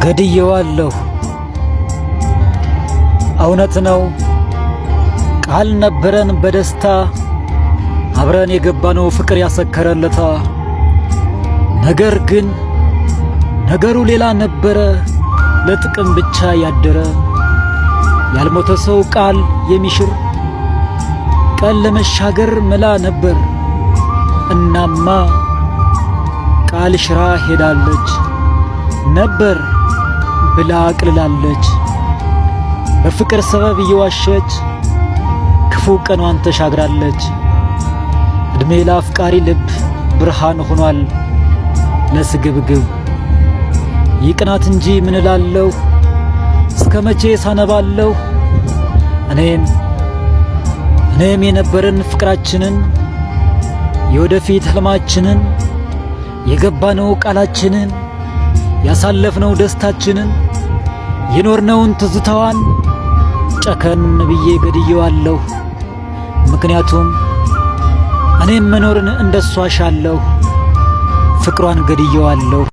ገድየዋለሁ። እውነት ነው ቃል ነበረን በደስታ አብረን የገባነው ፍቅር ያሰከረለታ። ነገር ግን ነገሩ ሌላ ነበረ፣ ለጥቅም ብቻ ያደረ ያልሞተ ሰው ቃል የሚሽር ቀን ለመሻገር መላ ነበር። እናማ ቃል ሽራ ሄዳለች ነበር ብላ አቅልላለች። በፍቅር ሰበብ እየዋሸች ክፉ ቀኗን ተሻግራለች። እድሜ ለአፍቃሪ ልብ ብርሃን ሆኗል ለስግብግብ። ይቅናት እንጂ ምን እላለሁ፣ እስከ መቼ ሳነባለሁ? እኔም የነበረን ፍቅራችንን የወደፊት ህልማችንን የገባነው ቃላችንን ያሳለፍነው ደስታችንን የኖርነውን ትዝታዋን ጨከን ብዬ ገድየዋለሁ። ምክንያቱም እኔም መኖርን እንደሷ ሻለሁ፣ ፍቅሯን ገድየዋለሁ።